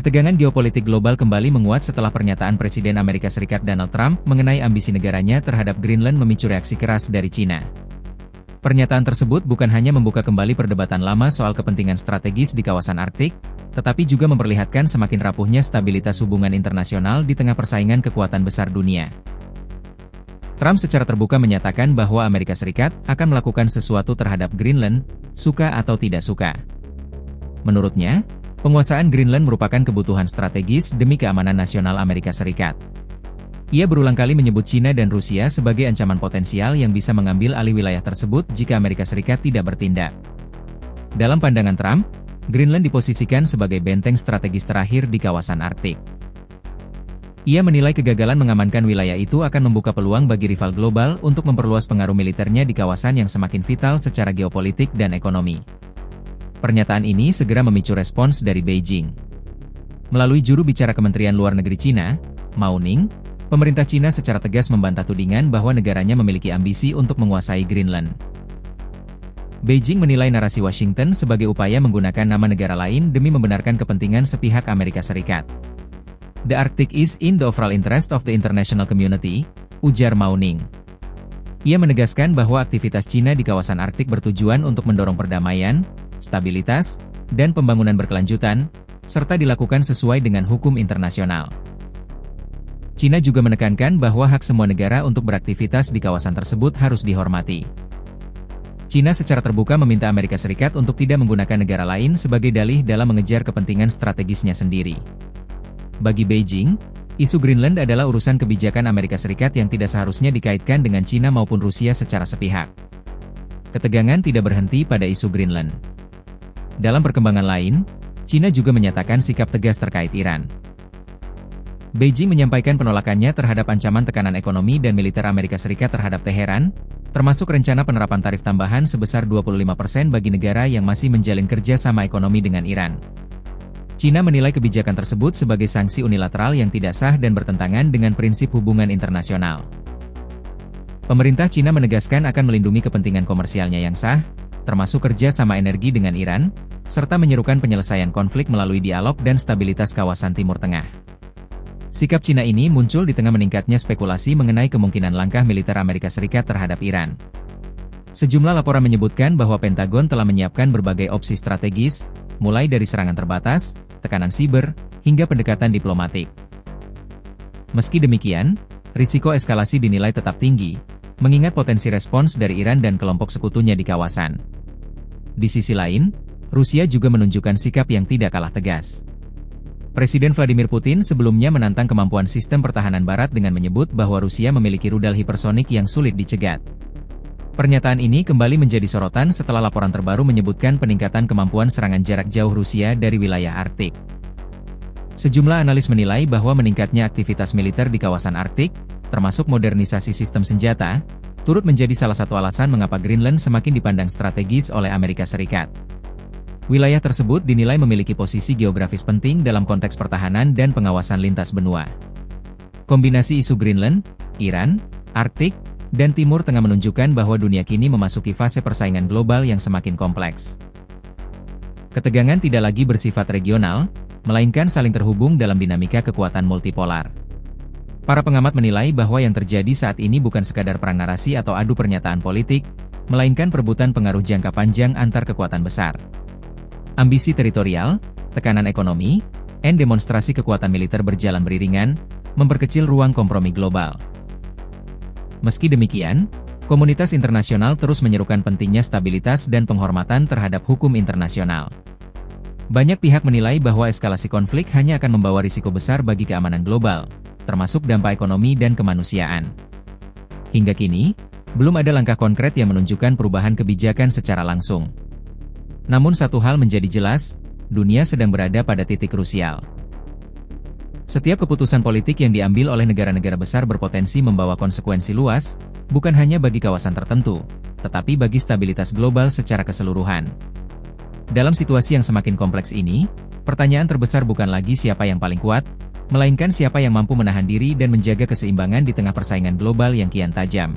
Ketegangan geopolitik global kembali menguat setelah pernyataan Presiden Amerika Serikat Donald Trump mengenai ambisi negaranya terhadap Greenland memicu reaksi keras dari China. Pernyataan tersebut bukan hanya membuka kembali perdebatan lama soal kepentingan strategis di kawasan Arktik, tetapi juga memperlihatkan semakin rapuhnya stabilitas hubungan internasional di tengah persaingan kekuatan besar dunia. Trump secara terbuka menyatakan bahwa Amerika Serikat akan melakukan sesuatu terhadap Greenland, suka atau tidak suka. Menurutnya, penguasaan Greenland merupakan kebutuhan strategis demi keamanan nasional Amerika Serikat. Ia berulang kali menyebut China dan Rusia sebagai ancaman potensial yang bisa mengambil alih wilayah tersebut jika Amerika Serikat tidak bertindak. Dalam pandangan Trump, Greenland diposisikan sebagai benteng strategis terakhir di kawasan Arktik. Ia menilai kegagalan mengamankan wilayah itu akan membuka peluang bagi rival global untuk memperluas pengaruh militernya di kawasan yang semakin vital secara geopolitik dan ekonomi. Pernyataan ini segera memicu respons dari Beijing. Melalui juru bicara Kementerian Luar Negeri China, Mao Ning, pemerintah China secara tegas membantah tudingan bahwa negaranya memiliki ambisi untuk menguasai Greenland. Beijing menilai narasi Washington sebagai upaya menggunakan nama negara lain demi membenarkan kepentingan sepihak Amerika Serikat. "The Arctic is in the overall interest of the international community," ujar Mao Ning. Ia menegaskan bahwa aktivitas China di kawasan Arktik bertujuan untuk mendorong perdamaian, stabilitas, dan pembangunan berkelanjutan, serta dilakukan sesuai dengan hukum internasional. China juga menekankan bahwa hak semua negara untuk beraktivitas di kawasan tersebut harus dihormati. China secara terbuka meminta Amerika Serikat untuk tidak menggunakan negara lain sebagai dalih dalam mengejar kepentingan strategisnya sendiri. Bagi Beijing, isu Greenland adalah urusan kebijakan Amerika Serikat yang tidak seharusnya dikaitkan dengan China maupun Rusia secara sepihak. Ketegangan tidak berhenti pada isu Greenland. Dalam perkembangan lain, China juga menyatakan sikap tegas terkait Iran. Beijing menyampaikan penolakannya terhadap ancaman tekanan ekonomi dan militer Amerika Serikat terhadap Teheran, termasuk rencana penerapan tarif tambahan sebesar 25% bagi negara yang masih menjalin kerja sama ekonomi dengan Iran. China menilai kebijakan tersebut sebagai sanksi unilateral yang tidak sah dan bertentangan dengan prinsip hubungan internasional. Pemerintah China menegaskan akan melindungi kepentingan komersialnya yang sah, termasuk kerja sama energi dengan Iran, serta menyerukan penyelesaian konflik melalui dialog dan stabilitas kawasan Timur Tengah. Sikap China ini muncul di tengah meningkatnya spekulasi mengenai kemungkinan langkah militer Amerika Serikat terhadap Iran. Sejumlah laporan menyebutkan bahwa Pentagon telah menyiapkan berbagai opsi strategis, mulai dari serangan terbatas, tekanan siber, hingga pendekatan diplomatik. Meski demikian, risiko eskalasi dinilai tetap tinggi, mengingat potensi respons dari Iran dan kelompok sekutunya di kawasan. Di sisi lain, Rusia juga menunjukkan sikap yang tidak kalah tegas. Presiden Vladimir Putin sebelumnya menantang kemampuan sistem pertahanan Barat dengan menyebut bahwa Rusia memiliki rudal hipersonik yang sulit dicegat. Pernyataan ini kembali menjadi sorotan setelah laporan terbaru menyebutkan peningkatan kemampuan serangan jarak jauh Rusia dari wilayah Arktik. Sejumlah analis menilai bahwa meningkatnya aktivitas militer di kawasan Arktik, termasuk modernisasi sistem senjata, turut menjadi salah satu alasan mengapa Greenland semakin dipandang strategis oleh Amerika Serikat. Wilayah tersebut dinilai memiliki posisi geografis penting dalam konteks pertahanan dan pengawasan lintas benua. Kombinasi isu Greenland, Iran, Arktik, dan Timur Tengah menunjukkan bahwa dunia kini memasuki fase persaingan global yang semakin kompleks. Ketegangan tidak lagi bersifat regional, melainkan saling terhubung dalam dinamika kekuatan multipolar. Para pengamat menilai bahwa yang terjadi saat ini bukan sekadar perang narasi atau adu pernyataan politik, melainkan perebutan pengaruh jangka panjang antar kekuatan besar. Ambisi teritorial, tekanan ekonomi, dan demonstrasi kekuatan militer berjalan beriringan, memperkecil ruang kompromi global. Meski demikian, komunitas internasional terus menyerukan pentingnya stabilitas dan penghormatan terhadap hukum internasional. Banyak pihak menilai bahwa eskalasi konflik hanya akan membawa risiko besar bagi keamanan global, termasuk dampak ekonomi dan kemanusiaan. Hingga kini, belum ada langkah konkret yang menunjukkan perubahan kebijakan secara langsung. Namun satu hal menjadi jelas, dunia sedang berada pada titik krusial. Setiap keputusan politik yang diambil oleh negara-negara besar berpotensi membawa konsekuensi luas, bukan hanya bagi kawasan tertentu, tetapi bagi stabilitas global secara keseluruhan. Dalam situasi yang semakin kompleks ini, pertanyaan terbesar bukan lagi siapa yang paling kuat, melainkan siapa yang mampu menahan diri dan menjaga keseimbangan di tengah persaingan global yang kian tajam.